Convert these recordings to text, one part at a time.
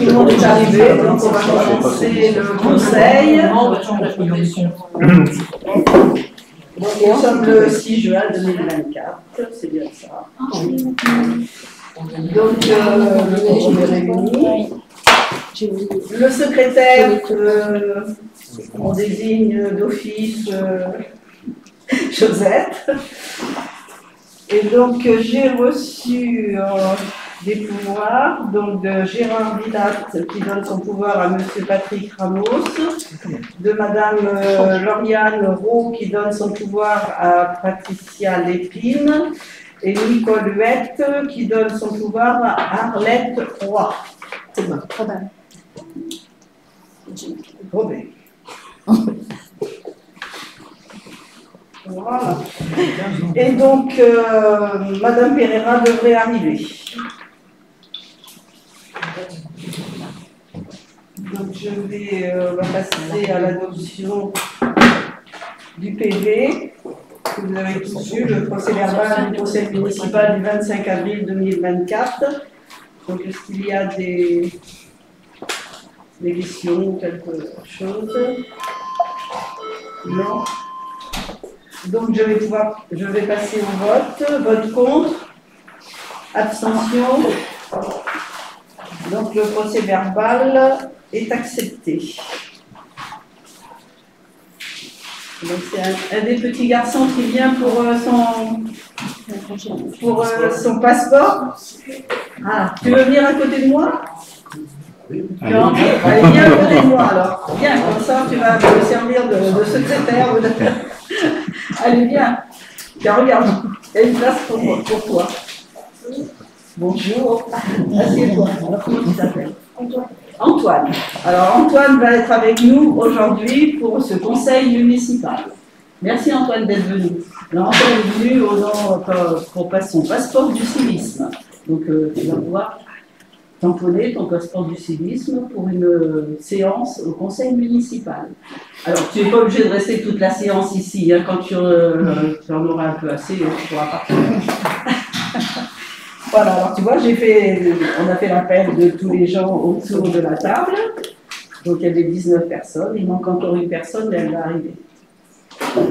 tout le monde est arrivé, donc on va commencer le conseil. Nous sommes le 6 juin 2024, c'est bien ça. Donc, on est réunis. Le secrétaire, on désigne d'office Josette. Et donc, j'ai reçu des pouvoirs, donc de Gérard Villatte qui donne son pouvoir à M. Patrick Ramos, de Mme Lauriane Roux qui donne son pouvoir à Patricia Lépine, et Nicole Huette qui donne son pouvoir à Arlette Roy. C'est bon, Robin. Robin. Voilà. Et donc, Madame Pereira devrait arriver. Donc, je vais passer à l'adoption du PV que vous avez tous eu, le procès verbal du conseil municipal du 25 avril 2024. Donc, est-ce qu'il y a des questions ou quelque chose? Non. Donc, je vais passer au vote. Vote contre. Abstention. Donc, le procès verbal est accepté. Donc, c'est un des petits garçons qui vient pour son passeport. Ah, tu veux venir à côté de moi? Allez, viens à côté de moi alors. Viens, comme ça, tu vas me servir de secrétaire. Allez, viens. Tiens, regarde, il y a une place pour toi. Bonjour. Assieds-toi. Alors, comment tu t'appelles? Antoine. Alors, Antoine va être avec nous aujourd'hui pour ce conseil municipal. Merci Antoine d'être venu. Alors, Antoine est venu pour passer son passeport du civisme. Donc, tu vas pouvoir tamponner ton passeport du civisme pour une séance au conseil municipal. Alors, tu n'es pas obligé de rester toute la séance ici. Hein, quand tu en auras un peu assez, tu pourras partir. Voilà, alors tu vois, on a fait l'appel de tous les gens autour de la table. Donc, il y avait 19 personnes. Il manque encore une personne, mais elle va arriver.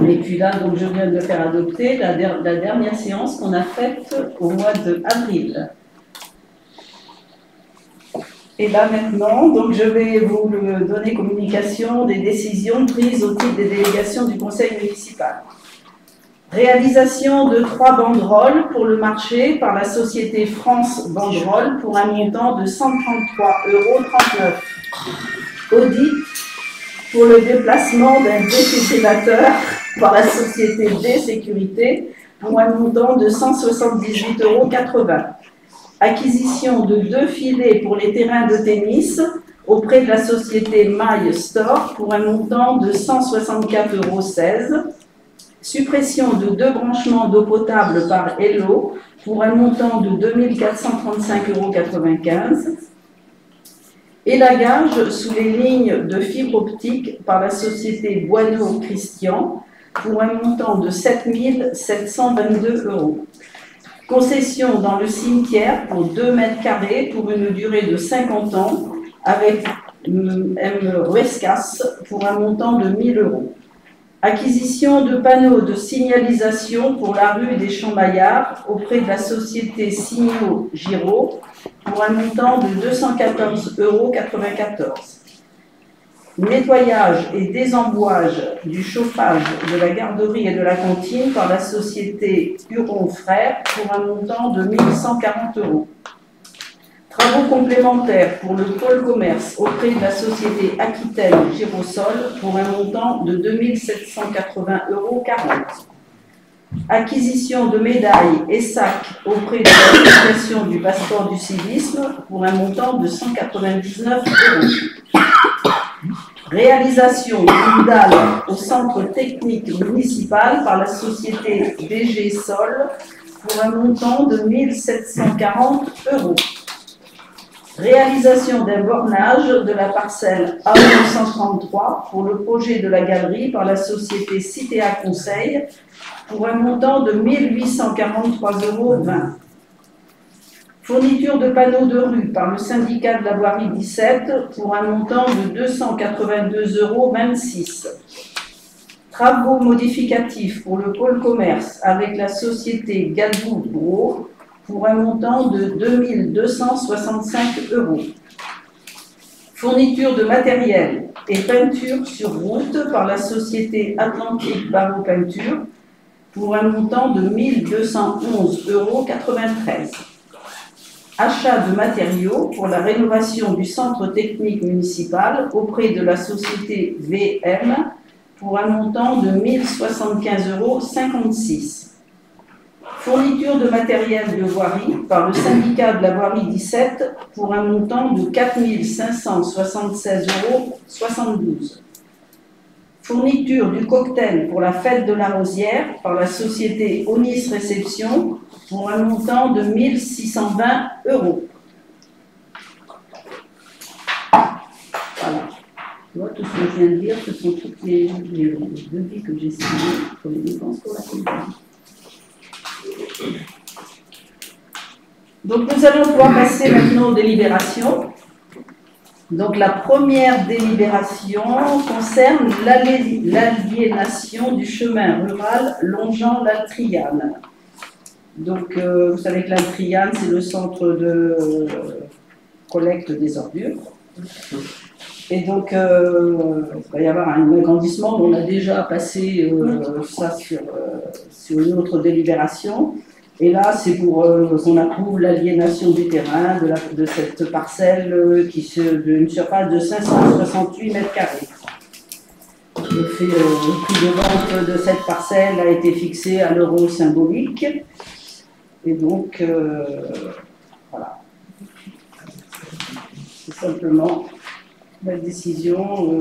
Et puis là, donc, je viens de faire adopter la dernière séance qu'on a faite au mois d'avril. Et là maintenant, donc je vais vous donner communication des décisions prises au titre des délégations du conseil municipal. Réalisation de 3 banderoles pour le marché par la société France Banderole pour un montant de 133,39 €. Audit pour le déplacement d'un défibrillateur par la société D-Sécurité pour un montant de 178,80 €. Acquisition de 2 filets pour les terrains de tennis auprès de la société My Store pour un montant de 164,16 €. Suppression de 2 branchements d'eau potable par Hello pour un montant de 2 435,95 €. Élagage sous les lignes de fibre optique par la société Boineau Christian pour un montant de 7 722 €. Concession dans le cimetière pour 2 mètres carrés pour une durée de 50 ans avec M. Rescas pour un montant de 1 000 €. Acquisition de panneaux de signalisation pour la rue des Champs-Maillards auprès de la société Signaux Giraud pour un montant de 214,94 €. Nettoyage et désembouage du chauffage de la garderie et de la cantine par la société Huron Frères pour un montant de 1 140 €. Travaux complémentaires pour le pôle commerce auprès de la société Aquitaine Girosol pour un montant de 2 780,40 €. Acquisition de médailles et sacs auprès de l'association du passeport du civisme pour un montant de 199 €. Réalisation d'une dalle au centre technique municipal par la société DG Sol pour un montant de 1 740 €. Réalisation d'un bornage de la parcelle A933 pour le projet de la galerie par la société Citéa Conseil pour un montant de 1 843,20 €. Fourniture de panneaux de rue par le syndicat de la voirie 17 pour un montant de 282,26 €. Travaux modificatifs pour le pôle commerce avec la société Galbou Gros pour un montant de 2265 €. Fourniture de matériel et peinture sur route par la société Atlantique Barreau Peinture pour un montant de 1211,93 €. Achat de matériaux pour la rénovation du centre technique municipal auprès de la société VM pour un montant de 1075,56 €. Fourniture de matériel de voirie par le syndicat de la voirie 17 pour un montant de 4 576,72 €. Fourniture du cocktail pour la fête de la Rosière par la société Onis Réception pour un montant de 1620 €. Voilà. Tu vois, tout ce que je viens de dire, ce sont toutes les devis que j'ai signés comme dépenses pour la campagne. Donc nous allons pouvoir passer maintenant aux délibérations. Donc la première délibération concerne l'aliénation du chemin rural longeant l'Altriane. Donc vous savez que l'Altriane, c'est le centre de collecte des ordures. Et donc il va y avoir un agrandissement. On a déjà passé ça sur une autre délibération. Et là, c'est pour qu'on approuve l'aliénation du terrain de cette parcelle d'une surface de 568 mètres carrés. Le prix de vente de cette parcelle a été fixé à l'euro symbolique. Et donc, voilà. C'est simplement la décision.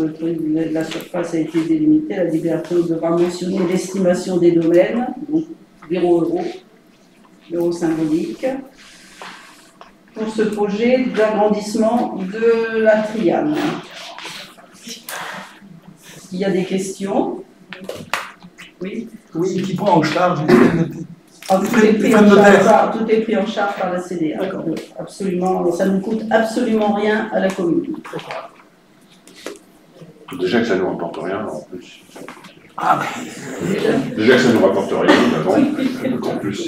La surface a été délimitée. La délibération devra mentionner l'estimation des domaines, donc 0 €. L'euro symbolique, pour ce projet d'agrandissement de l'Altriane. Il y a des questions? Oui. Oui, qui prend en charge tout est pris en charge par la CDA. Absolument, ça ne coûte absolument rien à la commune. Déjà que ça ne nous rapporte rien, en plus. Ah, Déjà que ça ne nous rapporte rien, en plus.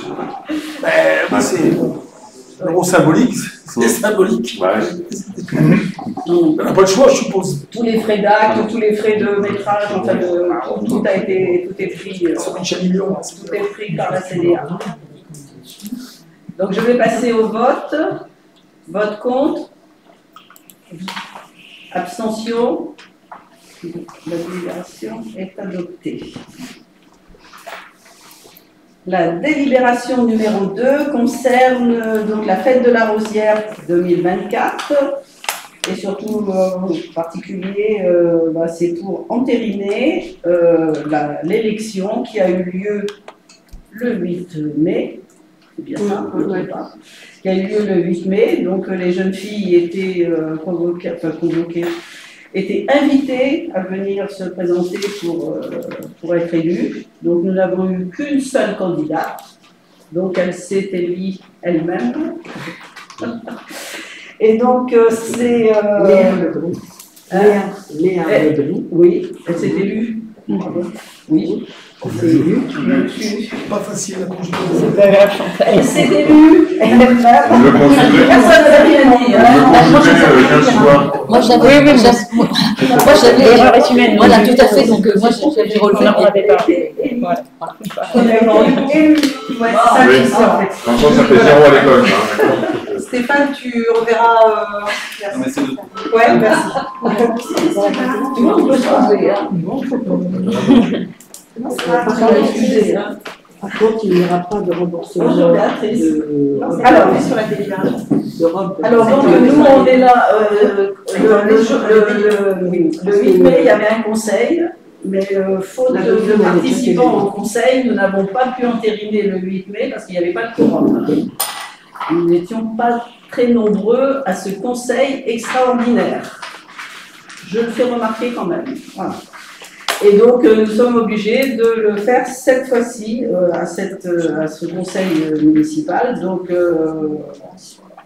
C'est l'euro symbolique, c'est symbolique. Ouais. On n'a pas le choix, je suppose. Tous les frais d'acte, tous les frais de métrage, enfin, tout est pris. Tout est pris par la CDA. Donc je vais passer au vote. Vote contre. Abstention. La délibération est adoptée. La délibération numéro 2 concerne donc la fête de la Rosière 2024 et surtout en particulier c'est pour entériner l'élection qui a eu lieu le 8 mai. C'est bien ça, qui a eu lieu le 8 mai. Donc les jeunes filles étaient convoquées, étaient invitées à venir se présenter pour être élues. Donc nous n'avons eu qu'une seule candidate, donc elle s'est élue elle-même. Et donc c'est... Léa Lebris. Oui, elle s'est élue. Oui, c'est élu. Pas facile à conjuguer. C'est pas grave, Chantal. Elle s'est élue. Personne ne l'a rien dit. Moi j'avais l'erreur humaine. Voilà, tout à fait. Donc moi j'ai relevé. Quand ça fait 0 à l'école. Stéphane, tu reverras. Ouais, merci. Tout le monde peut changer. Par contre, il n'y aura pas de remboursement. Alors, sur la délibération. Alors, donc, nous, on est là. Le 8 mai, il y avait un conseil, mais faute de participants au conseil, nous n'avons pas pu entériner le 8 mai parce qu'il n'y avait pas de quorum. Nous n'étions pas très nombreux à ce conseil extraordinaire. Je le fais remarquer quand même. Voilà. Et donc, nous sommes obligés de le faire cette fois-ci à ce conseil municipal. Donc, il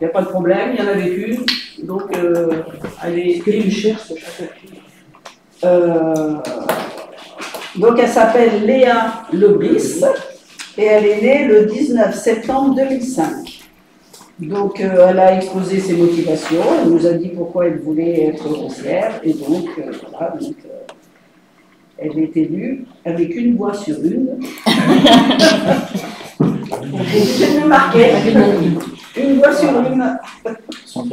n'y a pas de problème, il y en avait qu'une. Donc, elle est Tu cherches donc, elle s'appelle Léa Lebris et elle est née le 19 septembre 2005. Donc, elle a exposé ses motivations, elle nous a dit pourquoi elle voulait être conseillère et donc, voilà. Donc, elle est élue avec une voix sur une. Je me marquais. Une voix sur une. 100%.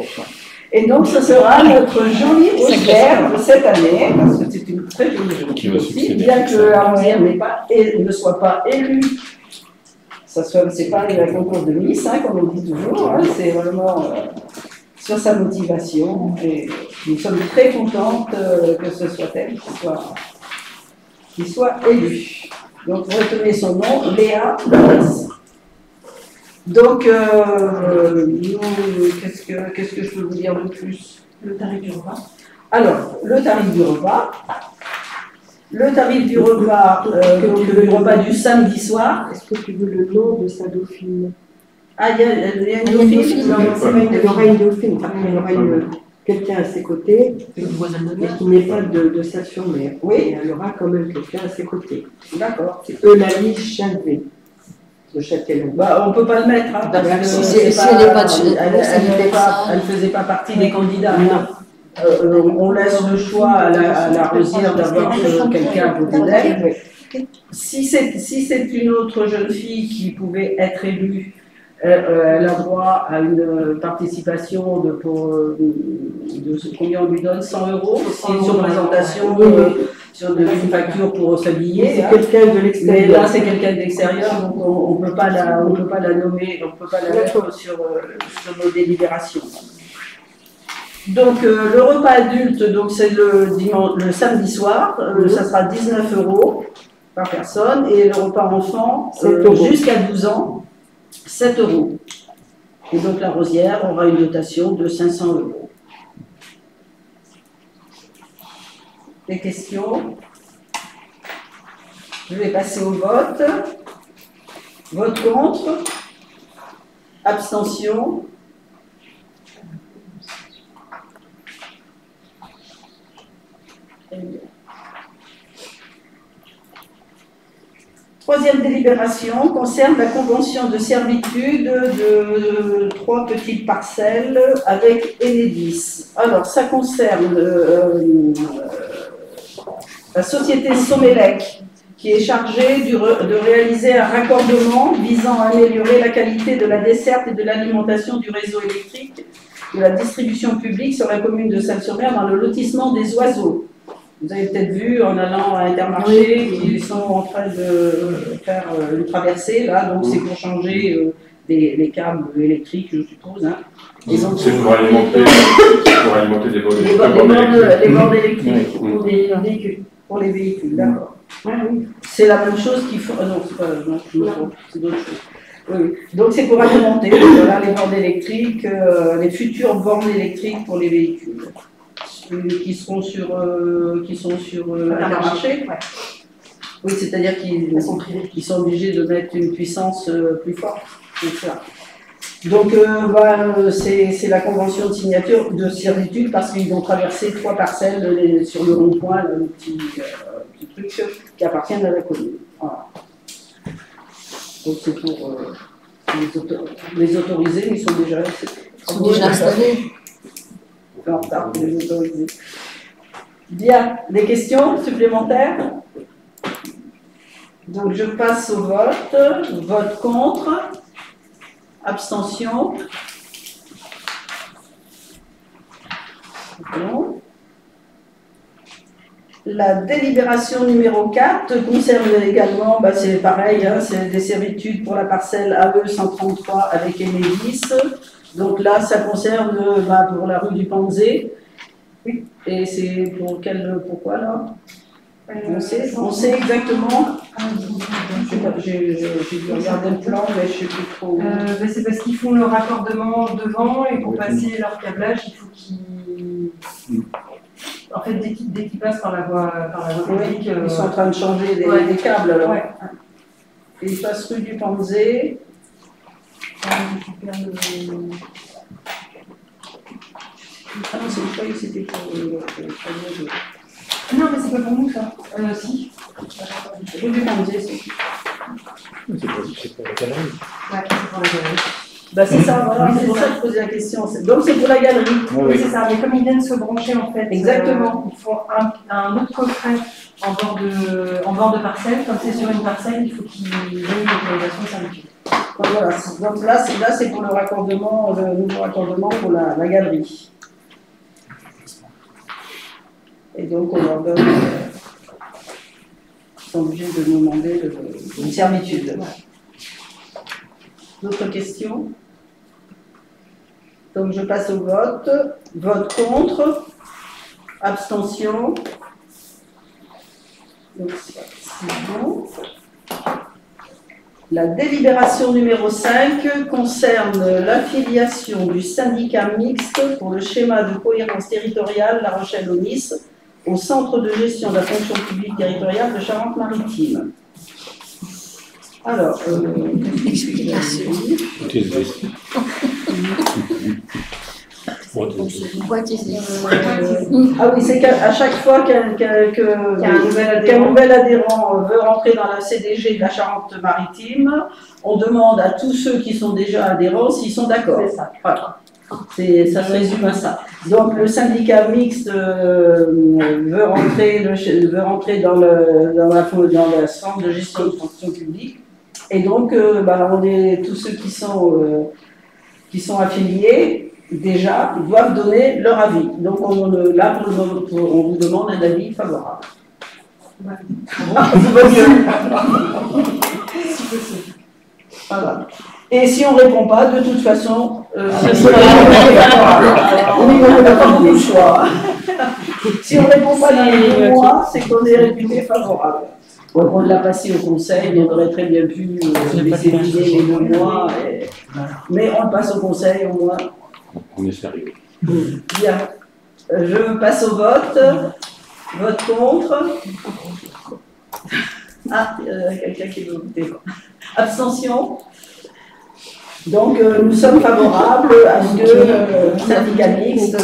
Et donc, ce sera notre jolie Oscar de cette année, parce que c'est une très jolie jeune aussi, bien que la Rosière ne soit pas élue. C'est pas le concours de Miss, hein, comme on dit toujours, hein, c'est vraiment sur sa motivation. Et nous sommes très contentes que ce soit elle qui soit élue. Donc, vous retenez son nom, Léa Lebris. Donc, qu'est-ce que je peux vous dire de plus? Le tarif du repas. Alors, le tarif du repas. Le tarif du repas, le repas du samedi soir. Est-ce que tu veux le nom de sa dauphine? Ah, il y a une dauphine? Non, c'est pas il y aura une dauphine. Après, il y aura quelqu'un à ses côtés, mais qui n'est pas de Saint-sur-Mer. Oui. Il y aura quand même quelqu'un à ses côtés. D'accord. C'est Eulalie Chalvet, de Châtellon. Bah, on ne peut pas le mettre, hein, parce que si elle n'est pas de chez- elle ne faisait pas partie des candidats. On laisse le choix à la Rosière d'avoir quelqu'un à côté d'elle. Si c'est une autre jeune fille qui pouvait être élue, elle a droit à une participation de combien on lui donne, 100 €, sur présentation sur une facture pour s'habiller. C'est quelqu'un de Mais l'extérieur. là, c'est quelqu'un de l'extérieur, donc on ne peut pas la nommer, on ne peut pas la mettre sur nos délibérations. Donc, le repas adulte, donc c'est le samedi soir, ça sera 19 € par personne, et le repas enfant, 7 € jusqu'à 12 ans, 7 €. Et donc, la Rosière aura une dotation de 500 €. Des questions? Je vais passer au vote. Vote contre? Abstention? Troisième délibération concerne la convention de servitude de 3 petites parcelles avec Enedis. Alors, ça concerne la société Somelec, qui est chargée de réaliser un raccordement visant à améliorer la qualité de la desserte et de l'alimentation du réseau électrique de la distribution publique sur la commune de Salle-sur-Mer dans le lotissement des Oiseaux. Vous avez peut-être vu en allant à Intermarché qu'ils sont en train de faire une traversée, là, donc c'est pour changer les câbles électriques, je suppose. Hein. C'est pour alimenter des bornes électriques pour les véhicules, d'accord. C'est la même chose qu'ils font. Non, c'est pas c'est d'autres choses. Oui. Donc c'est pour alimenter voilà, les bornes électriques, les futures bornes électriques pour les véhicules. Qui sont sur Intermarché. Ouais. Oui, c'est-à-dire qu'ils sont obligés de mettre une puissance plus forte. C'est ça. Donc, c'est la convention de signature de servitude parce qu'ils vont traverser 3 parcelles sur le rond-point, le petit truc qui appartiennent à la commune. Voilà. Donc, c'est pour les autoriser, mais ils sont déjà installés. En retard pour les autoriser. Bien, des questions supplémentaires? Donc je passe au vote. Vote contre. Abstention. Bon. La délibération numéro 4 concerne également, c'est pareil, hein, c'est des servitudes pour la parcelle AE 133 avec Enedis. Donc là, ça concerne pour la rue du Panzé. Oui. Et c'est pourquoi là? On sait exactement. J'ai dû regarder le plan, mais je ne sais plus trop. C'est parce qu'ils font le raccordement devant et pour passer leur câblage, il faut qu'ils En fait, dès qu'ils passent par la voie publique, Ils sont en train de changer des câbles alors. Ouais. Et ils passent rue du Panzé. Ah non, c'est pas que c'était pour Non, mais c'est pas pour nous ça. Si. rue du Panzé, c'est. C'est pour la galerie. Ouais, c'est pour la galerie. Bah c'est ça, voilà, c'est pour ça que je posais la question. Donc c'est pour la galerie. Oui, c'est ça. Mais comme ils viennent se brancher en fait, Exactement. ils font un autre coffret en bord de parcelle. Comme c'est sur une parcelle, il faut qu'ils aient une autorisation servitude. Voilà. Donc là c'est pour le raccordement, le nouveau raccordement pour la galerie. Et donc on leur donne, ils sont obligés de nous demander une servitude. D'autres questions? Donc je passe au vote. Vote contre. Abstention. Donc c'est bon. La délibération numéro 5 concerne l'affiliation du syndicat mixte pour le schéma de cohérence territoriale La Rochelle-Aunis au centre de gestion de la fonction publique territoriale de Charente-Maritime. Alors, Explication. Ah oui, c'est qu'à chaque fois qu'un nouvel adhérent veut rentrer dans la CDG de la Charente-Maritime, on demande à tous ceux qui sont déjà adhérents s'ils sont d'accord. C'est ça. Voilà. Ça se résume à ça. Donc le syndicat mixte veut rentrer dans le centre de gestion de fonction publique. Et donc, on est tous ceux qui sont affiliés, déjà, doivent donner leur avis. Donc, on vous demande un avis favorable. Ouais. Voilà. Et si on ne répond pas, de toute façon, on n'a pas beaucoup de choix. Si on ne répond pas dans les 2 mois, c'est qu'on est réputé favorable. Ouais, on l'a passé au conseil, on aurait très bien pu laisser vider les 2 mois, mais on le passe au conseil au moins. On est sérieux. Bien. Je passe au vote. Vote contre. Ah, quelqu'un qui veut voter. Abstention. Donc, nous sommes favorables à ce que le syndicat mixte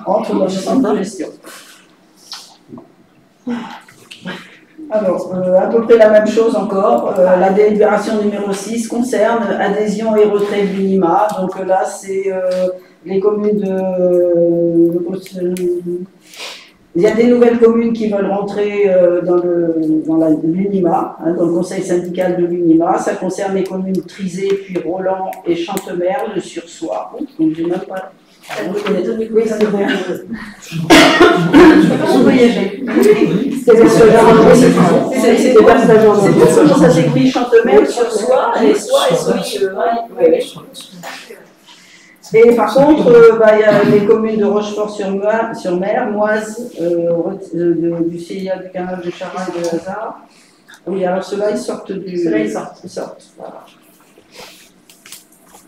entre dans le centre de gestion. Alors, à peu près la même chose encore. La délibération numéro 6 concerne adhésion et retrait de l'UNIMA. Donc là, c'est les communes il y a des nouvelles communes qui veulent rentrer dans l'UNIMA, dans le conseil syndical de l'UNIMA. Ça concerne les communes Trizé, puis Roland et Chantemerle sur Soie. Donc, j'ai même pas. Oui, c'est vrai. On voyageait. C'est comment ça s'écrit Chantemerle sur Soie et Soie et Soie. Et par contre, il y a les communes de Rochefort-sur-Mer, Moise, du CIA du canal de Charras et de Lazare. Oui, alors ceux-là, ils sortent Ils sortent. Voilà.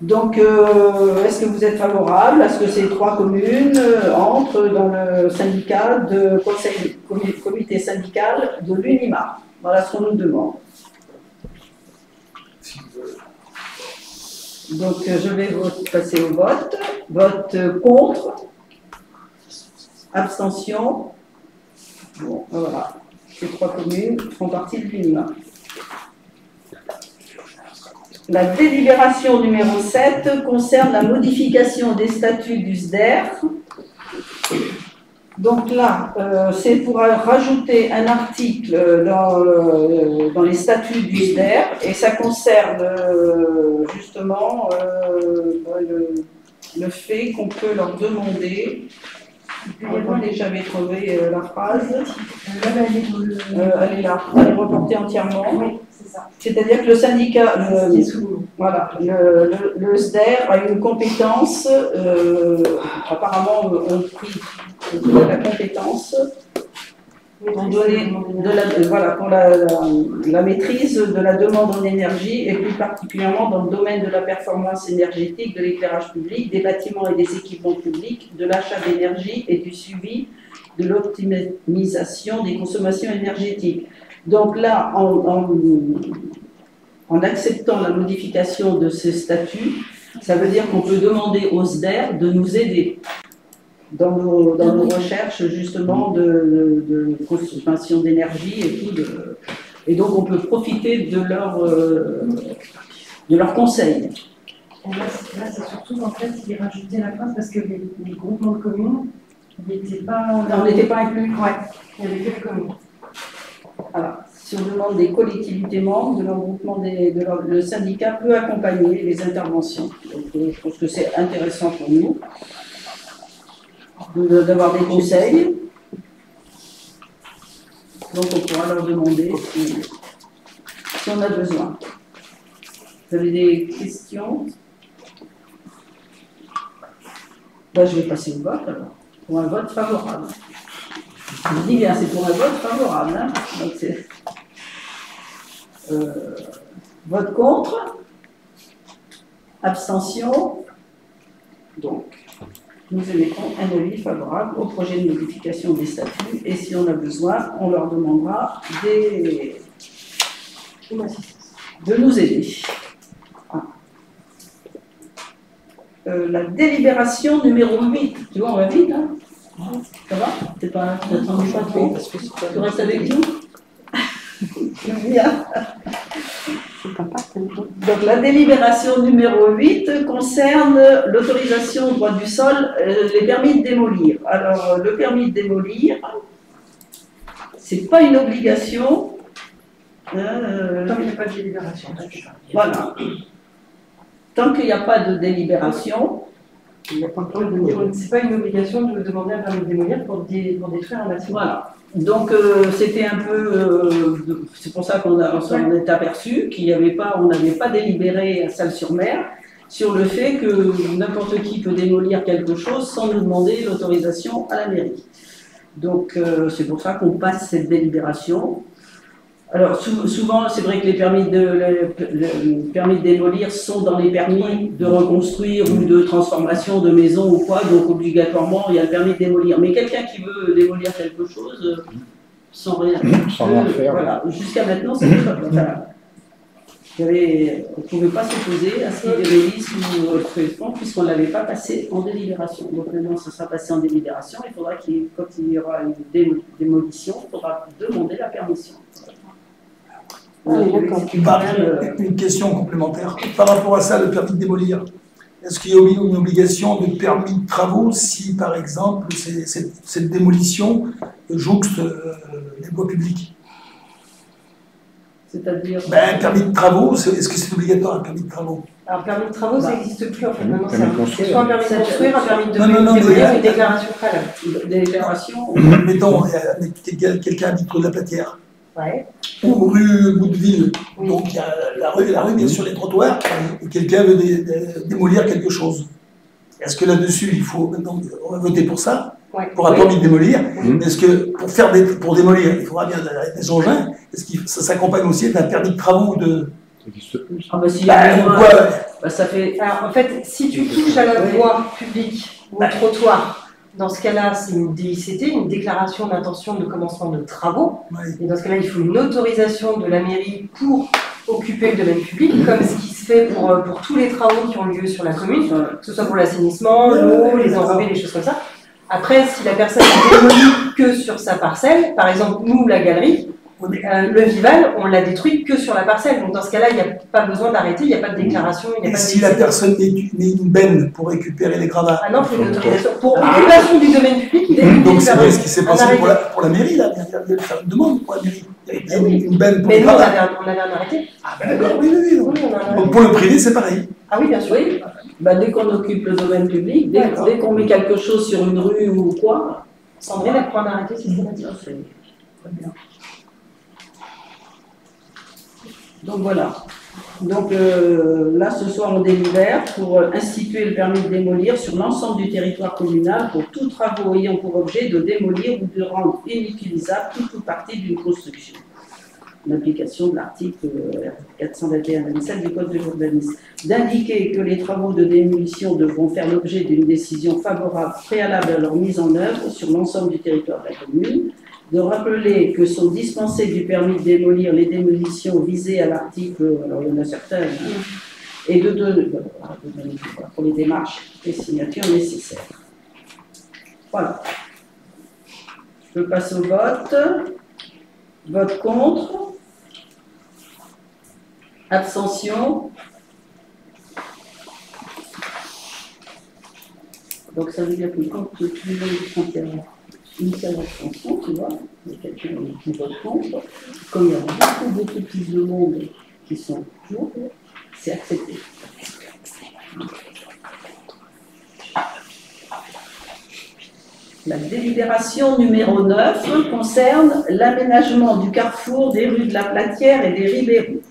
Donc, est-ce que vous êtes favorable à ce que ces 3 communes entrent dans le syndicat de comité syndical de l'UNIMA? Voilà ce qu'on nous demande. Donc, je vais passer au vote. Vote contre. Abstention. Bon, voilà. Ces 3 communes font partie de l'UNIMA. La délibération numéro 7 concerne la modification des statuts du SDER. Donc là, c'est pour rajouter un article dans les statuts du SDER, et ça concerne justement le fait qu'on peut leur demander. Attendez, j'avais trouvé la phrase. Elle est là, elle est reportée entièrement. Oui, c'est ça. C'est-à-dire que le syndicat, le SDER a une compétence, apparemment on prie la compétence pour donner pour la maîtrise de la demande en énergie et plus particulièrement dans le domaine de la performance énergétique, de l'éclairage public, des bâtiments et des équipements publics, de l'achat d'énergie et du suivi de l'optimisation des consommations énergétiques. Donc là, en acceptant la modification de ce statut, ça veut dire qu'on peut demander au SDER de nous aider dans nos recherches justement de consommation d'énergie et tout. Et donc on peut profiter de leurs conseils. Et là c'est surtout en fait, il rajoutait la phrase parce que les groupements de communes n'étaient pas. Non, on n'était pas inclus. Ouais, il n'y avait que les communes. Voilà. Si on demande des collectivités membres, de leur groupement, le syndicat peut accompagner les interventions. Donc, je pense que c'est intéressant pour nous d'avoir des conseils. Donc on pourra leur demander si on a besoin. Vous avez des questions? Ben, je vais passer au vote alors. Pour un vote favorable. Je dis bien, c'est pour un vote favorable. Hein. Donc c'est vote contre, abstention. Donc, nous émettrons un avis favorable au projet de modification des statuts et si on a besoin, on leur demandera de nous aider. La délibération numéro 8, tu vois, on va vite, hein? Ça va? Tu n'attends pas trop? Tu restes avec nous? Bien. Donc la délibération numéro 8 concerne l'autorisation au droit du sol, les permis de démolir. Alors le permis de démolir, c'est pas une obligation. Tant qu'il n'y a pas de délibération. Voilà. Tant qu'il n'y a pas de délibération, c'est pas une obligation de demander un permis de démolir pour détruire un bâtiment. Voilà. Donc c'était un peu, c'est pour ça qu'on s'en est aperçu on n'avait pas délibéré à Salles-sur-Mer sur le fait que n'importe qui peut démolir quelque chose sans nous demander l'autorisation à la mairie. Donc c'est pour ça qu'on passe cette délibération. Alors souvent, c'est vrai que les permis de démolir sont dans les permis de reconstruire ou de transformation de maison ou quoi, donc obligatoirement il y a le permis de démolir. Mais quelqu'un qui veut démolir quelque chose sans rien faire, voilà. Jusqu'à maintenant, c'est voilà. On ne pouvait pas s'opposer à ce qu'il démolisse ou autrement puisqu'on ne l'avait pas passé en délibération. Donc maintenant, ça sera passé en délibération. Il faudra quand il y aura une démolition, il faudra demander la permission. Une question complémentaire. Par rapport à ça, le permis de démolir, est-ce qu'il y a une obligation de permis de travaux si, par exemple, cette démolition jouxte les voies publiques? C'est-à-dire un permis de travaux, est-ce que c'est obligatoire, un permis de travaux? Alors, permis de travaux, ça n'existe plus en fait. Maintenant, c'est soit un permis de construire, un permis de démolir, une déclaration préalable. Déclaration. Mettons, quelqu'un habite rue de la Platière. Ouais. Ou rue Bouteville. Oui. Donc il y a la rue bien sûr les trottoirs, et quelqu'un veut démolir quelque chose. Est-ce que là-dessus, on va voter pour ça, pour un permis de démolir, mais est-ce que pour démolir, il faudra bien des engins, est-ce que ça s'accompagne aussi d'un permis de travaux de... Ça n'existe plus. Ah bah si ça fait... Alors en fait, si tu touches à la voie publique ou au trottoir, dans ce cas-là, c'est une DICT, une déclaration d'intention de commencement de travaux. Et dans ce cas-là, il faut une autorisation de la mairie pour occuper le domaine public, comme ce qui se fait pour tous les travaux qui ont lieu sur la commune, que ce soit pour l'assainissement, l'eau, les enrobés, les choses comme ça. Après, si la personne ne démolit que sur sa parcelle, par exemple, nous, la galerie, le Vival, on l'a détruit que sur la parcelle. Donc dans ce cas-là, il n'y a pas besoin d'arrêter, il n'y a pas de déclaration. Et si la personne met une benne pour récupérer les gravats? Ah non, il faut une autorisation. Pour occupation du domaine public, il faut donc c'est vrai ce qui s'est passé pour la mairie, là. Il y a faire une demande pour la mairie. Il y a une benne pour les gravats. Mais nous, on avait un arrêté. Ah ben d'accord, oui. Donc pour le privé, c'est pareil. Ah oui, bien sûr. Oui. Dès qu'on occupe le domaine public, dès qu'on met quelque chose sur une rue ou quoi... Sandrine, elle prend un arrêté systématique. Très bien. Donc voilà. Donc là, ce soir, on délibère pour instituer le permis de démolir sur l'ensemble du territoire communal pour tous travaux ayant pour objet de démolir ou de rendre inutilisable toute ou partie d'une construction. En application de l'article 421-27 du Code de l'urbanisme. D'indiquer que les travaux de démolition devront faire l'objet d'une décision favorable préalable à leur mise en œuvre sur l'ensemble du territoire de la commune. De rappeler que sont dispensés du permis de démolir les démolitions visées à l'article, alors il y en a certaines, et pour les démarches et signatures nécessaires. Voilà. Je passe au vote. Vote contre. Abstention. Donc ça veut dire que quand tout le monde est 31, une seule abstention, tu vois, il y a quelqu'un qui vote contre. Comme il y a beaucoup plus de monde qui sont pour, c'est accepté. La délibération numéro 9 concerne l'aménagement du carrefour des rues de la Platière et des Ribérous.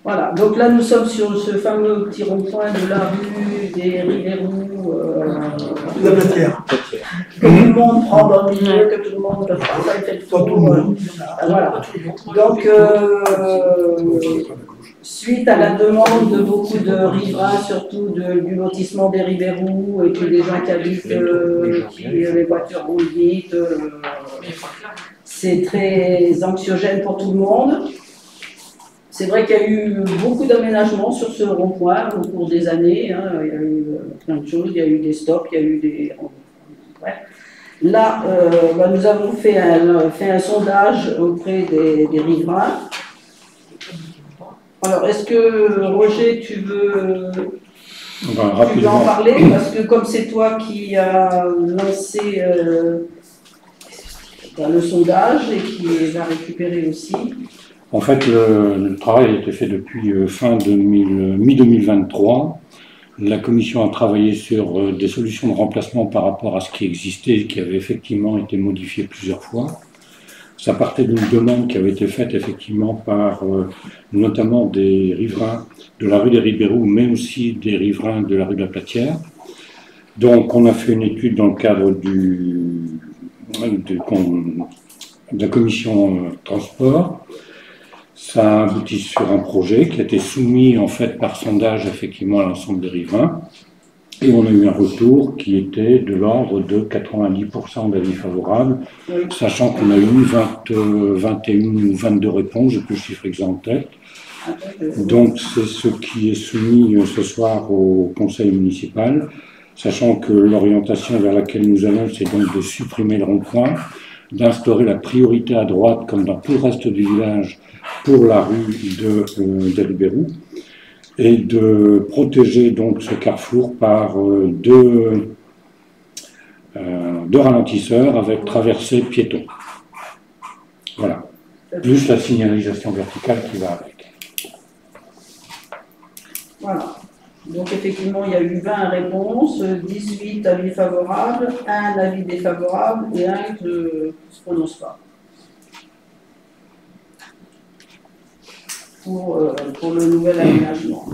Voilà, donc là nous sommes sur ce fameux petit rond-point de la rue des Ribérous, La Platière. que tout le monde prend dans le milieu, que tout le monde fait le tour. Voilà. Donc, suite à la demande de beaucoup de riverains, surtout du lotissement des Ribérous, et puis des gens qui habitent, les voitures roulent vite, c'est très anxiogène pour tout le monde. C'est vrai qu'il y a eu beaucoup d'aménagements sur ce rond-point au cours des années. Hein. Il y a eu plein de choses, il y a eu des stops, il y a eu des... Ouais. Là, nous avons fait un sondage auprès des riverains. Alors, est-ce que, Roger, tu veux en parler? Parce que comme c'est toi qui as lancé le sondage et qui l'a récupéré aussi. En fait, le travail a été fait depuis mi-2023. La commission a travaillé sur des solutions de remplacement par rapport à ce qui existait et qui avait effectivement été modifié plusieurs fois. Ça partait d'une demande qui avait été faite effectivement par notamment des riverains de la rue des Ribérous, mais aussi des riverains de la rue de la Platière. Donc on a fait une étude dans le cadre de la commission transport. Ça a abouti sur un projet qui a été soumis en fait par sondage effectivement à l'ensemble des riverains. Et on a eu un retour qui était de l'ordre de 90% d'avis favorables, sachant qu'on a eu 21 ou 22 réponses, j'ai plus le chiffre exact en tête. Donc c'est ce qui est soumis ce soir au conseil municipal, sachant que l'orientation vers laquelle nous allons, c'est donc de supprimer le rond-point, d'instaurer la priorité à droite, comme dans tout le reste du village, pour la rue de Ribérous, et de protéger donc ce carrefour par deux ralentisseurs avec traversée piéton. Voilà. Plus la signalisation verticale qui va avec. Voilà. Donc effectivement, il y a eu 20 réponses, 18 avis favorables, 1 avis défavorable et 1 qui ne se prononce pas. Pour le nouvel aménagement.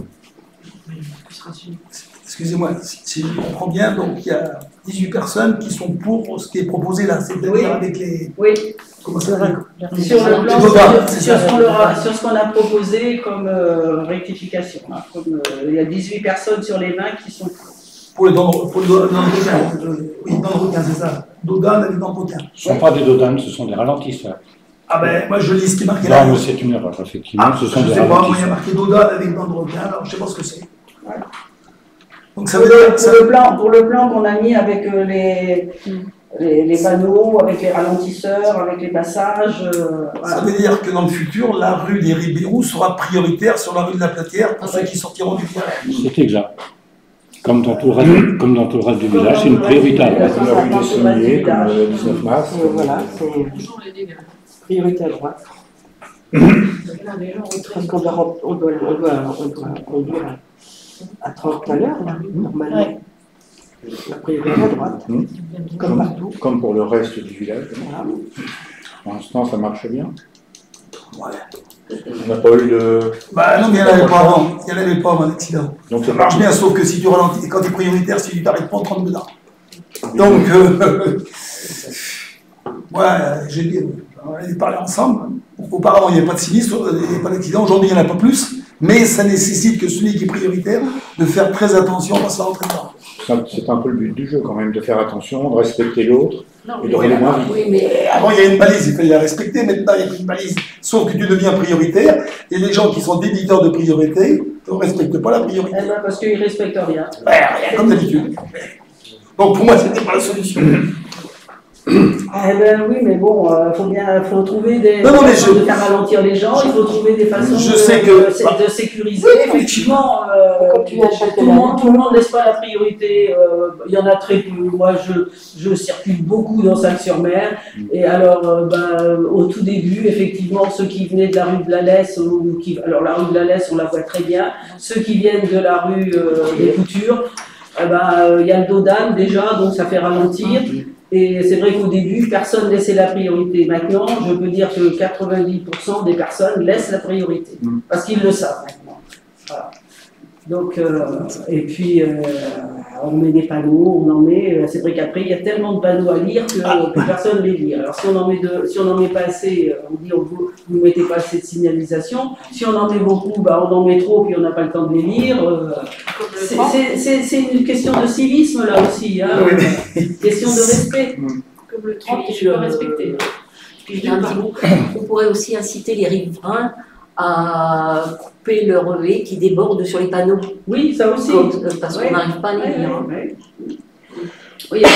Excusez-moi, si je comprends bien, donc il y a 18 personnes qui sont pour ce qui est proposé là, c'est-à-dire avec les... Oui. Comment ça va? Sur le plan, sur ce qu'on a proposé comme rectification. Hein, il y a 18 personnes sur les 20 qui sont pour le d'entretien. Oui, d'entretien, c'est ça. Dodane avec d'entretien. Ce ne sont pas des dodanes, ce sont des ralentisseurs. Ah ben, moi je lis ce qui est marqué là. Non, mais c'est une erreur, effectivement. Ah, ce sont je des sais pas, moi il y a ralentisseurs. marqué Dodane avec d'entretien, alors je ne sais pas ce que c'est. Ouais. Donc ça veut dire que pour le plan qu'on a mis avec les panneaux, avec les ralentisseurs, avec les passages. Voilà. Ça veut dire que dans le futur, la rue des Ribérous sera prioritaire sur la rue de la Platière pour ceux qui sortiront du village. C'est exact. Comme dans tout le reste du village, c'est une priorité à droite. Comme la rue des Sommiers, comme le 19 mars. Voilà, c'est priorité à droite. Parce qu'on doit conduire à 30 à l'heure, normalement. Ouais. La priorité à droite, comme partout. Comme pour le reste du village. Voilà. Pour l'instant, ça marche bien. Ouais. On n'a pas eu de... Bah non, mais il n'y en avait pas avant. Il n'y en avait pas avant l'accident. Donc Ça marche bien, sauf que si tu ralentis, quand tu es prioritaire, si tu t'arrêtes pas, on te rentre dedans. Donc, on a parlé ensemble. Auparavant, il n'y avait pas de sinistre, il n'y avait pas d'accident. Aujourd'hui, il n'y en a pas plus. Mais ça nécessite que celui qui est prioritaire de faire très attention à ça rentrer dedans. C'est un peu le but du jeu quand même, de faire attention, de respecter l'autre et de rouler moins vite. Oui, mais Avant, il y avait une balise, il fallait la respecter. Maintenant, il n'y a plus de balise. Sauf que tu deviens prioritaire. Et les gens qui sont débiteurs de priorité ne respectent pas la priorité. Eh ben, parce qu'ils ne respectent rien. Ouais, rien, comme d'habitude. Donc pour moi, c'était pas la solution. Eh ben oui, mais bon, faut trouver des Non, mais façons de faire ralentir les gens, il faut trouver des façons Je sais que- de sécuriser. Oui, Effectivement, Continuer à chaque tout le monde laisse pas la priorité. Il y en a très peu. Moi, je circule beaucoup dans Salles-sur-Mer. Et alors, au tout début, effectivement, ceux qui venaient de la rue de la Lesse, alors la rue de la Lesse, on la voit très bien. Ceux qui viennent de la rue des Coutures, il y a le dos d'âne déjà, donc ça fait ralentir. Et c'est vrai qu'au début, personne ne laissait la priorité. Maintenant, je peux dire que 90% des personnes laissent la priorité, parce qu'ils le savent maintenant. Voilà. Donc, et puis, on met des panneaux, on en met. C'est vrai qu'après, il y a tellement de panneaux à lire que personne ne les lit. Alors, si on en met pas assez, on dit vous ne mettez pas assez de signalisation. Si on en met beaucoup, on en met trop, puis on n'a pas le temps de les lire. C'est une question de civisme là aussi, hein. Question de respect. Comme le 30, tu peux respecter. Puis je dis un petit mot, on pourrait aussi inciter les riverains à couper leur haie qui déborde sur les panneaux. Oui, ça aussi. Parce qu'on n'arrive pas à les lire. Oui, il y a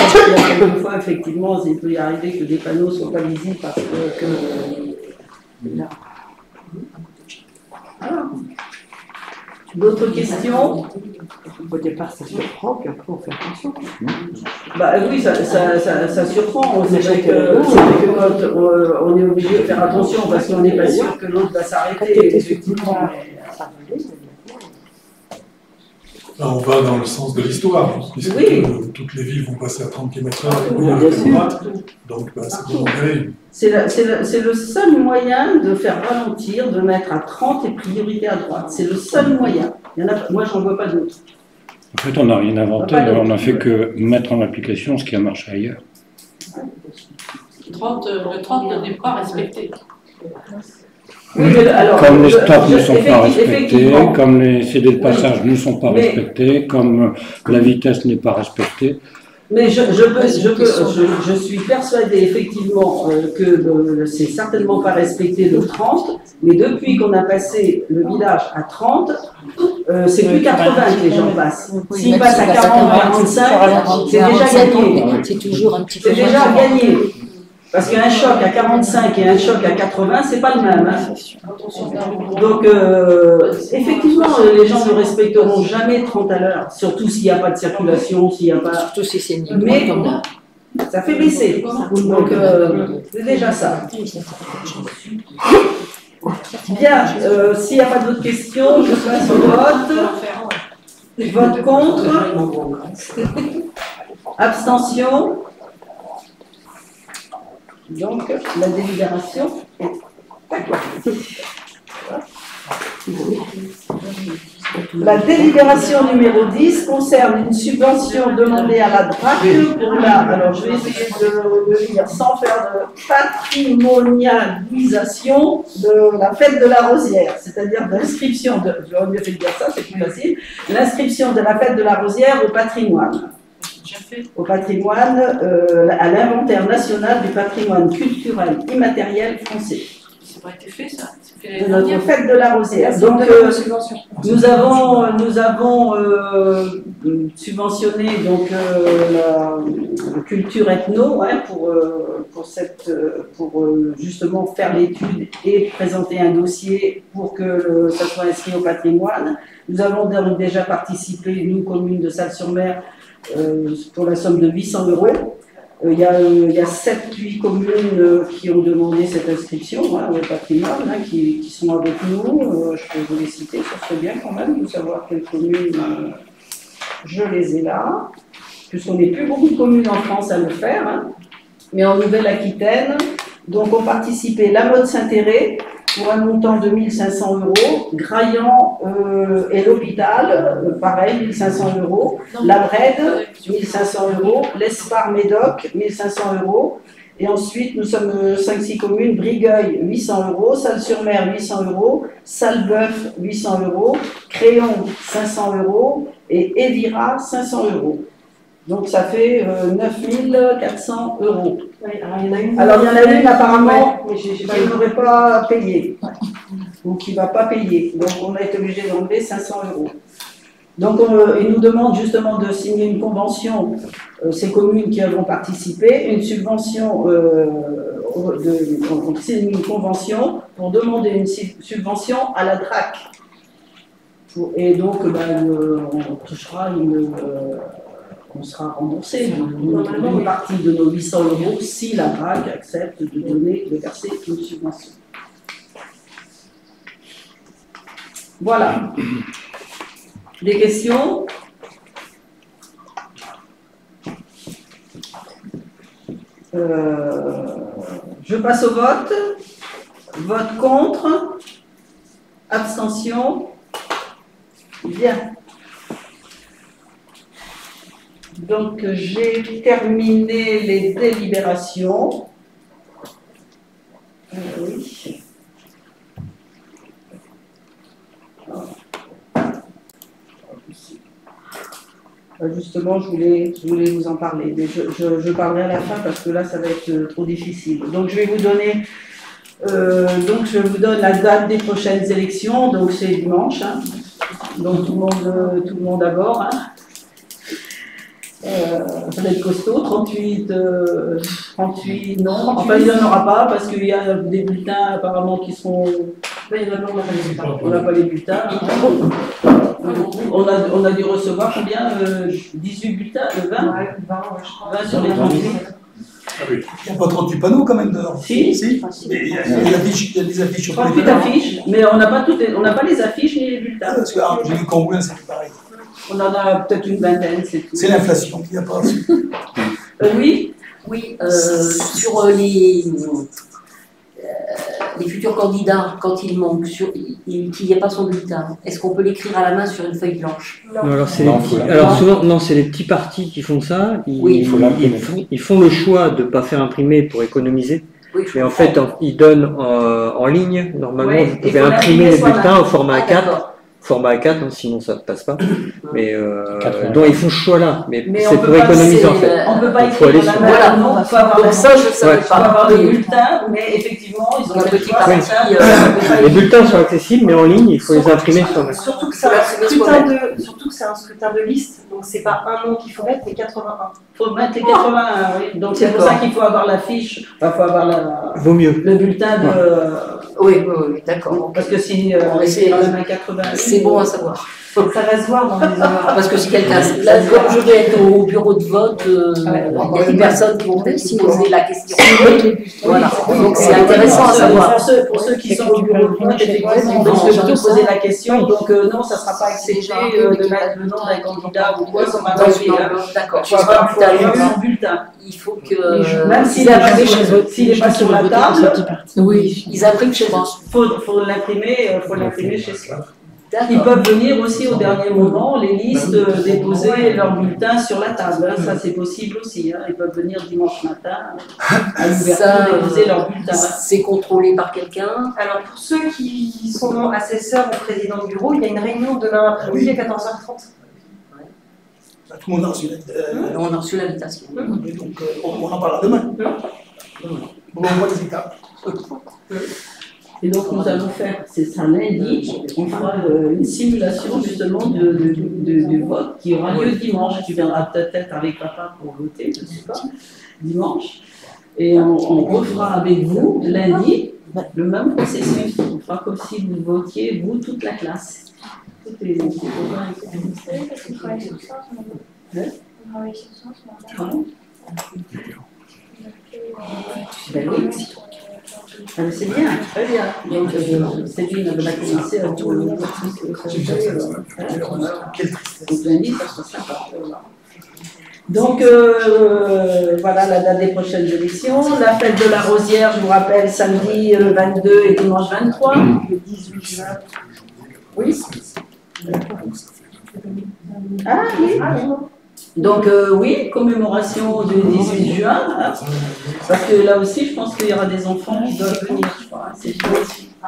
quelquefois, effectivement, il peut y arriver que des panneaux ne soient pas visibles parce que là. Voilà. D'autres questions? au départ, ça surprend, puis après, on fait attention. Oui, ça surprend. C'est vrai que quand on est obligé de faire attention parce qu'on n'est pas sûr que l'autre va s'arrêter. Effectivement. Là, on va dans le sens de l'histoire, puisque toutes les villes vont passer à 30 km/h et puis à 1 km. Donc, c'est bon, c'est le seul moyen de faire ralentir, de mettre à 30 et priorité à droite. C'est le seul moyen. Moi, j'en vois pas d'autre. En fait, on n'a rien inventé, on n'a fait que mettre en application ce qui a marché ailleurs. Le 30 n'est pas respecté. Oui, alors, comme les stops ne sont pas respectés, comme les CD de passage ne sont pas respectés, comme la vitesse n'est pas respectée. Mais je suis persuadée effectivement que c'est certainement pas respecté le 30, mais depuis qu'on a passé le village à 30, c'est plus 80 que les gens passent. S'ils passent à 40, 45, c'est déjà gagné. C'est toujours un petit peu. C'est déjà gagné. Parce qu'un choc à 45 et un choc à 80, c'est pas le même. Hein. Donc, effectivement, les gens ne respecteront jamais 30 à l'heure, surtout s'il n'y a pas de circulation, s'il n'y a pas. Surtout si c'est une Mais ça fait baisser. Donc, c'est déjà ça. Bien, s'il n'y a pas d'autres questions, je passe au vote. Vote contre. Abstention. Donc, la délibération est d'accord. La délibération numéro 10 concerne une subvention demandée à la DRAC pour alors je vais essayer de le lire sans faire de patrimonialisation de la fête de la Rosière, c'est-à-dire d'inscription j'aurais mieux fait de dire ça, c'est plus facile, l'inscription de la fête de la Rosière au patrimoine. À l'inventaire national du patrimoine culturel immatériel français. Ça n'a pas été fait, ça. De notre fête de la Rosière. Donc, nous avons subventionné donc, la culture ethno pour justement faire l'étude et présenter un dossier pour que ça soit inscrit au patrimoine. Nous avons déjà participé, nous, commune de Salles-sur-Mer, pour la somme de 800 €. Il y a 7-8 communes qui ont demandé cette inscription au patrimoine, qui sont avec nous. Je peux vous les citer, ça serait bien quand même de savoir quelles communes je les ai là, puisqu'on n'est plus beaucoup de communes en France à le faire, mais en Nouvelle-Aquitaine. Donc ont participé la Motte Saint-Thérèse, pour un montant de 1 500 €. Graillan et l'hôpital, pareil, 1 500 €. La Brède, 1 500 €. L'Espar Médoc, 1 500 €. Et ensuite, nous sommes 5-6 communes. Brigueuil, 800 €. Salles-sur-Mer, 800 €. Salles-Boeuf, 800 €. Créon, 500 €. Et Évira, 500 €. Donc ça fait 9 400 €. Alors il y en a une apparemment qui n'aurait pas payé, ou qui ne va pas payer. Donc on a été obligé d'enlever 500 €. Donc ils nous demandent justement de signer une convention, ces communes qui vont participer, une subvention, on signe une convention pour demander une subvention à la DRAC. Et donc on touchera on sera remboursé une partie de nos 800 € si la DRAC accepte de verser une subvention. Voilà. Des questions? Je passe au vote. Vote contre. Abstention. Bien. Donc, j'ai terminé les délibérations. Oui. Justement, je voulais vous en parler, mais je parlerai à la fin parce que là, ça va être trop difficile. Donc, je vais vous donner, je vous donne la date des prochaines élections. Donc, c'est dimanche. Hein. Donc, tout le monde à bord. Hein. Ça va être costaud, 38 non, enfin il n'y en aura pas parce qu'il y a des bulletins apparemment qui seront... On n'a pas les bulletins. On a dû recevoir combien 18 bulletins, 20 sur les 38. Il n'y a pas 38 panneaux quand même dehors. Si. Il y a des affiches. 38 affiches, mais on n'a pas les affiches ni les bulletins. Parce que j'ai vu Cambouin, c'est pareil. On en a peut-être une vingtaine, c'est tout. C'est l'inflation qu'il n'y a pas. Oui. Oui, sur les futurs candidats, quand il manque, qu'il n'y a pas son bulletin, est-ce qu'on peut l'écrire à la main sur une feuille blanche? Non, alors souvent, non, c'est les petits partis qui font ça. Ils font le choix de ne pas faire imprimer pour économiser. Oui, mais en fait, ils donnent en ligne. Normalement, vous pouvez imprimer les bulletins au format A4. Format A4, hein, sinon ça ne passe pas. Mais donc ils font ce choix-là. Mais c'est pour économiser en fait. On ne peut pas écrire la main. Voilà, non, il faut avoir donc ça, je ne savais pas. Avoir le bulletin, mais effectivement, ils ont un petit parti. Les bulletins sont accessibles, mais en ligne, il faut les imprimer sur le. Surtout que c'est un scrutin de liste, donc c'est pas un nom qu'il faut mettre, mais 81. Il faut mettre les 81, oui. Donc c'est pour ça qu'il faut avoir la fiche, il faut avoir Vaut mieux. Le bulletin de. Oui, d'accord. Parce que si on essaie dans la 80, c'est bon à savoir. Ça reste voir dans les heures. Parce que si quelqu'un, là, comme je vais être au bureau de vote, il y a des personnes qui vont peut-être se poser la question. Voilà. Donc c'est intéressant à savoir. Pour ceux qui sont au bureau de vote, effectivement, ils se poser la question. Donc non, ça ne sera pas accepté de mettre le nom d'un candidat ou quoi comme un papier. D'accord. Il faut avoir un bulletin. Il faut que. Même s'il n'est pas sur la table. Oui, ils impriment chez moi. Il faut l'imprimer chez soi. Ils peuvent venir aussi au dernier moment, les listes, déposer leurs bulletins sur la table. Hein. Ça, c'est possible aussi. Hein. Ils peuvent venir dimanche matin à l'ouverture déposer leurs bulletins. C'est contrôlé par quelqu'un. Alors, pour ceux qui sont assesseurs ou présidents de bureau, il y a une réunion demain après-midi à 14h30. Tout le monde a reçu l'invitation. On a reçu l'invitation. Donc, on en parlera demain. On voit les étapes. Et donc nous allons faire, c'est ça lundi, on fera une simulation justement du vote qui aura lieu dimanche. Tu viendras peut-être avec papa pour voter, je ne sais pas, dimanche. Et on refera avec vous lundi le même processus. On fera comme si vous votiez, vous, toute la classe. Toutes les copains et ben oui. Ah, c'est bien, très bien. Donc, Céline avait commencé à tout le monde. Donc, lundi, ça sera sympa. Donc, voilà la date des prochaines élections. La fête de la Rosière, je vous rappelle, samedi 22 et dimanche 23. Le 18 juin. Oui. Ah oui. Donc, oui, commémoration du 18 juin. Hein, parce que là aussi, je pense qu'il y aura des enfants qui doivent venir, je crois.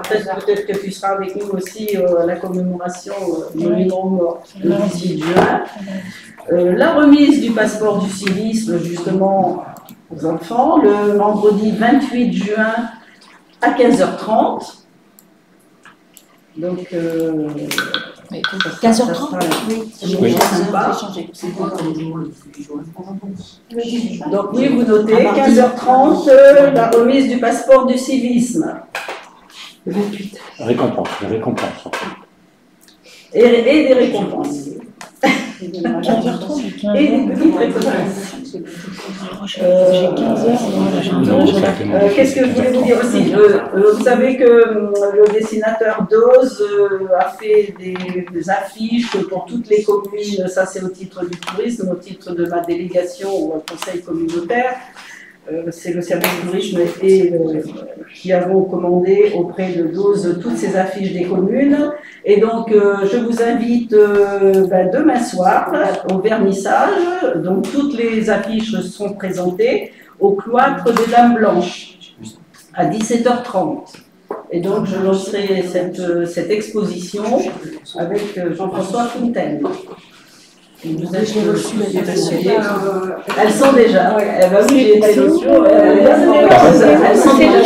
Peut-être que tu seras avec nous aussi à la commémoration du monument aux morts le 18 juin. La remise du passeport du civisme, justement, aux enfants, le vendredi 28 juin à 15h30. Donc, 15h30 oui. Donc, oui, vous notez 15h30, la remise du passeport du civisme. 28. Récompense, les récompenses. Et des récompenses. Et des petites récompenses. J'ai 15 heures. Qu'est-ce que je voulais vous dire aussi? Vous savez que le dessinateur d'Oz a fait des affiches pour toutes les communes. Ça, c'est au titre du tourisme, au titre de ma délégation au conseil communautaire. C'est le service du tourisme qui avons commandé auprès de DOZ toutes ces affiches des communes. Et donc, je vous invite demain soir au vernissage. Donc, toutes les affiches seront présentées au cloître des Dames Blanches à 17h30. Et donc, je lancerai cette exposition avec Jean-François Fontaine. Vous avez reçu l'invitation. Elles sont déjà. Eh ben oui, j'ai été reçue. Elles sont déjà.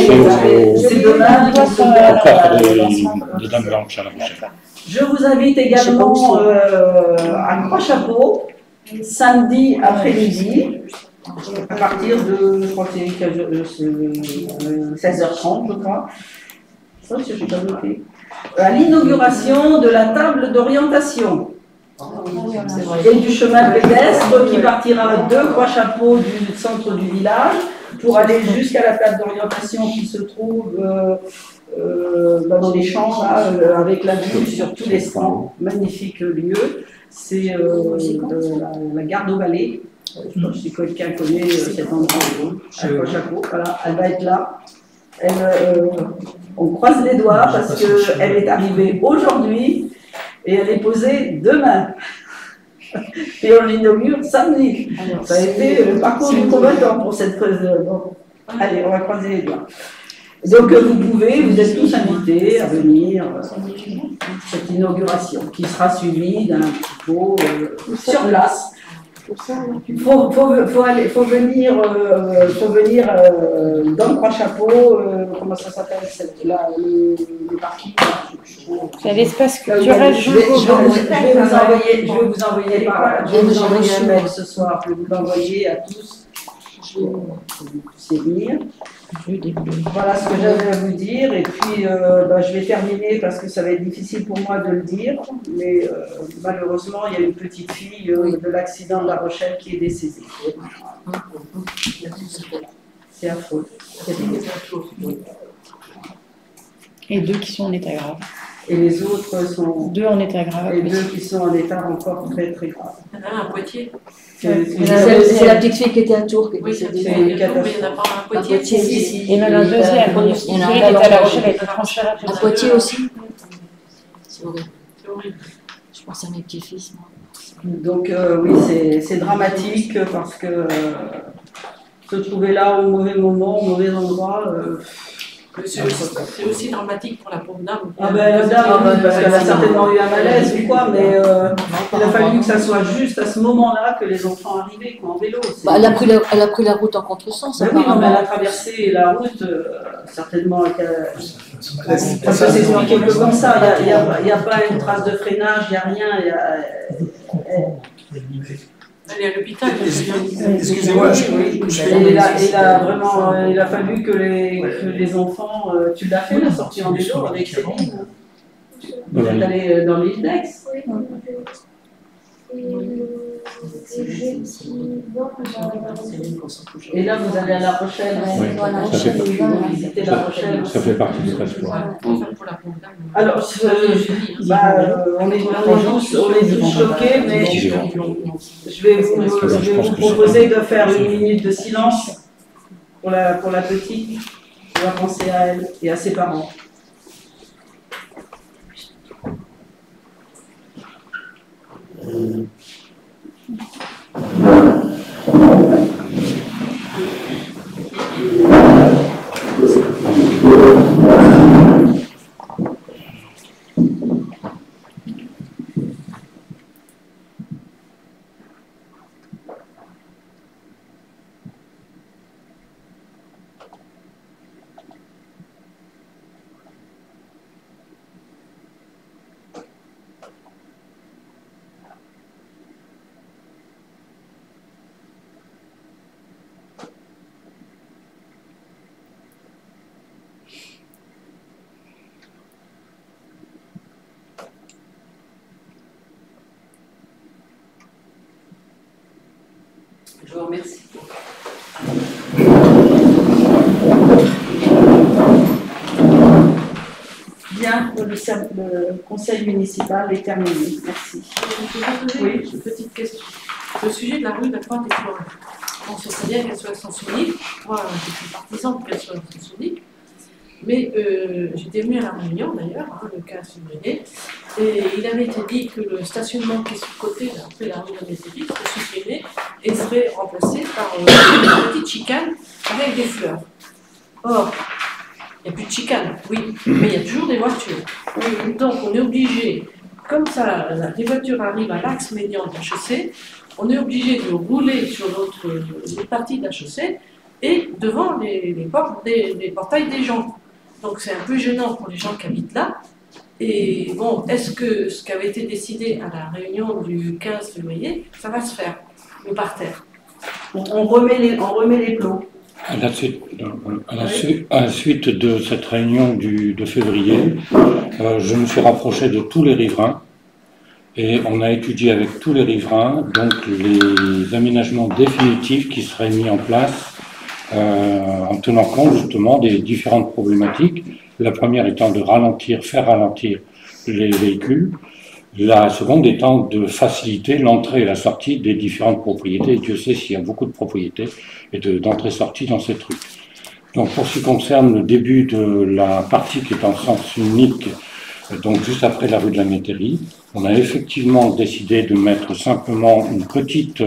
C'est demain. Les Dames Blanches à la prochaine. Je vous invite également à Croix-Chapeau, samedi après-midi, à partir de, je crois que c'est 16h30, je crois. Ça, je n'ai pas noté. À l'inauguration de la table d'orientation. Et du chemin pédestre qui partira de Croix-Chapeau du centre du village pour aller jusqu'à la table d'orientation qui se trouve dans les champs là, avec la vue sur tous les stands. Magnifique lieu. C'est la gare d'Aubalais. Je sais pas si quelqu'un connaît cet endroit à Croix-Chapeau. Voilà, elle va être là. On croise les doigts parce qu'elle est arrivée aujourd'hui. Et elle est posée demain. Et on l'inaugure samedi. Ça a été le parcours du combattant pour cette bon. Allez, on va croiser les doigts. Donc vous êtes tous invités à venir cette inauguration qui sera suivie d'un petit pot sur place. Il faut venir dans Croix-Chapeau, comment ça s'appelle, le parking. C'est l'espace culturel. Je vais vous envoyer un mail ce soir, je vais vous l'envoyer à tous pour que vous puissiez venir. Voilà ce que j'avais à vous dire, et puis je vais terminer parce que ça va être difficile pour moi de le dire, mais malheureusement il y a une petite fille de l'accident de La Rochelle qui est décédée. C'est affreux. Et 2 qui sont en état grave. Et les autres sont... 2 en état grave. Et 2 qui sont en état encore très très grave. Il y en a un à Poitiers. C'est la petite fille qui était à Tours qui est décédée. Oui, mais il n'y en a pas un à Poitiers. Et même un deuxième. Il y en a un qui était à La Rochelle avec le transfert à Poitiers aussi. C'est horrible. C'est horrible. Je pense à mes petits-fils. Donc oui, c'est dramatique parce que se trouver là au mauvais moment, au mauvais endroit... C'est aussi dramatique pour la pauvre dame. Ah ben la dame, parce qu'elle a certainement eu un malaise ou quoi, mais il a fallu que ça soit juste à ce moment-là que les enfants arrivaient en vélo. Elle a pris la route en contresens. Ben oui, non, mais elle a traversé la route, certainement. Parce que c'est expliqué que comme ça, il n'y a pas une trace de freinage, il n'y a rien. Elle est à l'hôpital. Excusez-moi, il a fallu que les enfants. Tu l'as fait la sortie en vélo avec Céline? Vous êtes allé dans l'Île d'Aix? Et là, vous allez à La Rochelle. Ça fait partie du passeport. Alors, on est tous choqués, mais je vais vous proposer de faire une minute de silence pour la petite. On va penser à elle et à ses parents. Je vous remercie. Bien, le conseil municipal est terminé. Merci. Je vais vous poser une petite question. Le sujet de la rue de la Pointe des Florins. On sait très bien qu'elle soit à sens unique. Moi, je suis partisan qu'elle soit à sens unique. Mais j'étais venue à la réunion d'ailleurs, le 15 février, et il avait été dit que le stationnement qui est sur le côté, après la rue de la Métairie, serait supprimé et serait remplacé par une petite chicane avec des fleurs. Or, il n'y a plus de chicane, oui, mais il y a toujours des voitures. Donc on est obligé, comme ça, les voitures arrivent à l'axe médian de la chaussée, on est obligé de rouler sur les parties de la chaussée et devant les portails des gens. Donc c'est un peu gênant pour les gens qui habitent là. Et bon, est-ce que ce qui avait été décidé à la réunion du 15 février, ça va se faire, le parterre? On remet les plots. À la suite de cette réunion de février, je me suis rapproché de tous les riverains et on a étudié avec tous les riverains donc les aménagements définitifs qui seraient mis en place en tenant compte justement des différentes problématiques. La première étant de faire ralentir les véhicules. La seconde étant de faciliter l'entrée et la sortie des différentes propriétés. Et Dieu sait s'il y a beaucoup de propriétés et d'entrée-sortie dans cette rue. Donc pour ce qui concerne le début de la partie qui est en sens unique, donc juste après la rue de la Métairie, on a effectivement décidé de mettre simplement une petite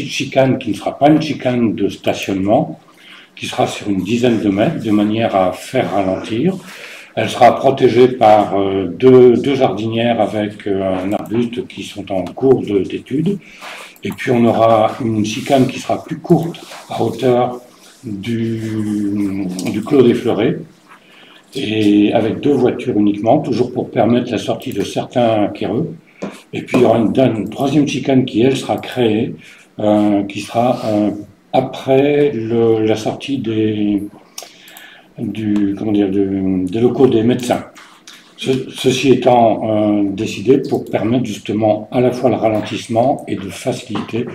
chicane qui ne sera pas une chicane de stationnement, qui sera sur une dizaine de mètres, de manière à faire ralentir. Elle sera protégée par deux jardinières avec un arbuste qui sont en cours d'étude. Et puis on aura une chicane qui sera plus courte à hauteur du clos des Fleurets, et avec 2 voitures uniquement, toujours pour permettre la sortie de certains acquéreux. Et puis il y aura une troisième chicane qui, elle, sera créée, qui sera après la sortie des locaux des médecins. Ceci étant décidé pour permettre justement à la fois le ralentissement et de faciliter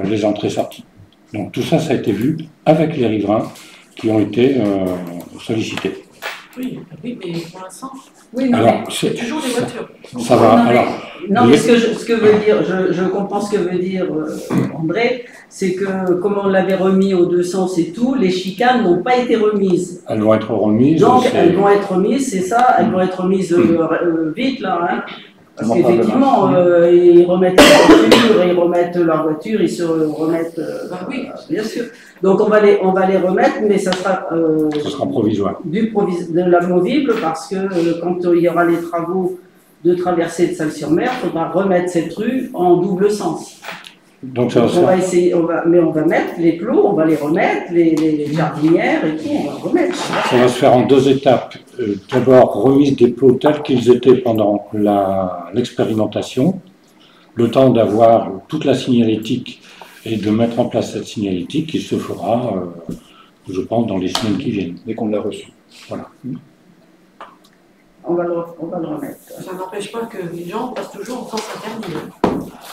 les entrées-sorties. Donc tout ça, ça a été vu avec les riverains qui ont été sollicités. Oui, mais pour l'instant, oui, non, c'est toujours des voitures. Ça va. Non, alors, non, mais ce que veut dire, je comprends ce que veut dire André, c'est que comme on l'avait remis aux 2 sens et tout, les chicanes n'ont pas été remises. Elles vont être remises. Donc elles vont être remises, c'est ça, elles vont être remises vite là, hein. Parce qu'effectivement, ils remettent leur voiture, ils remettent leur voiture, ils se remettent. Oui, bien sûr. Donc on va les remettre, mais ça sera provisoire. De l'amovible, parce que quand il y aura les travaux de traversée de Salles-sur-Mer, il faudra remettre cette rue en double sens. Donc ça on va essayer, on va mettre les plots, on va les remettre, les jardinières et tout, on va remettre. Ça va se faire en 2 étapes. D'abord, remise des plots tels qu'ils étaient pendant l'expérimentation, le temps d'avoir toute la signalétique et de mettre en place cette signalétique qui se fera, je pense, dans les semaines qui viennent. Dès qu'on l'a reçue. Voilà. On va le remettre. Ça n'empêche pas que les gens passent toujours en sens interdit.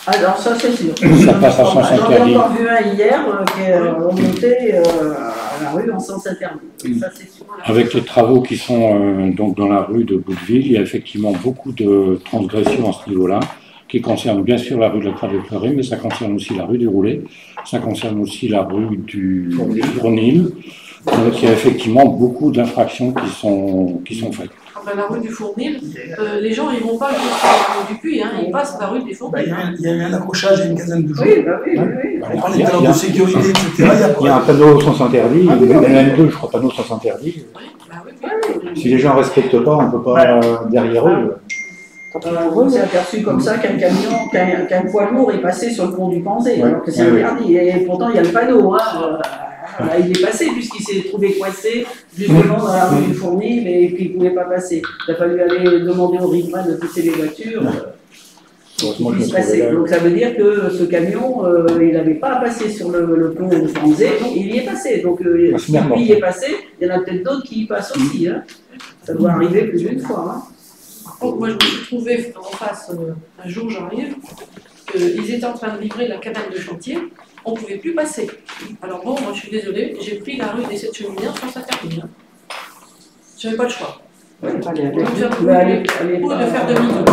Alors ça c'est sûr. Ça passe en sens interdit. J'en ai encore vu un hier qui est remonté à la rue en sens interdit. Ça c'est sûr. Avec les travaux qui sont donc dans la rue de Bouteville, il y a effectivement beaucoup de transgressions à ce niveau-là, qui concernent bien sûr la rue de la Croix-des-Fleuries, mais ça concerne aussi la rue du Roulet, ça concerne aussi la rue du Fournil. Donc il y a effectivement beaucoup d'infractions qui sont faites. La rue du Fournil, les gens ils vont pas sur la rue du Puy, hein, ils passent la rue des Fournil. Il y a eu un accrochage il y a une quinzaine de jours. Oui. On parlait tout à l'heure de sécurité, etc. Il y a un panneau sens interdit, il y en a même deux, je crois, panneaux sens interdit. Si les gens ne respectent pas, on ne peut pas derrière eux. On s'est aperçu comme ça qu'un camion, qu'un poids lourd est passé sur le pont du Panzé, alors que c'est interdit. Et pourtant, il y a le panneau. Là, il est passé puisqu'il s'est trouvé coincé justement dans la rue du Fournil et qu'il ne pouvait pas passer. Il a fallu aller demander aux riverains de pousser les voitures. Pour qu'il puisse passer. Donc ça veut dire que ce camion, il n'avait pas à passer sur le pont du Panzé, il y est passé. Donc si lui y est passé, il y en a peut-être d'autres qui y passent aussi. Hein. Ça doit arriver plus d'une fois. Hein. Moi, je me suis trouvé en face, un jour j'arrive, qu'ils étaient en train de livrer la cabane de chantier, on ne pouvait plus passer. Alors bon, moi je suis désolée, j'ai pris la rue des 7 Cheminots sans s'interdire. Je n'avais pas le choix. Ou de faire demi-tour.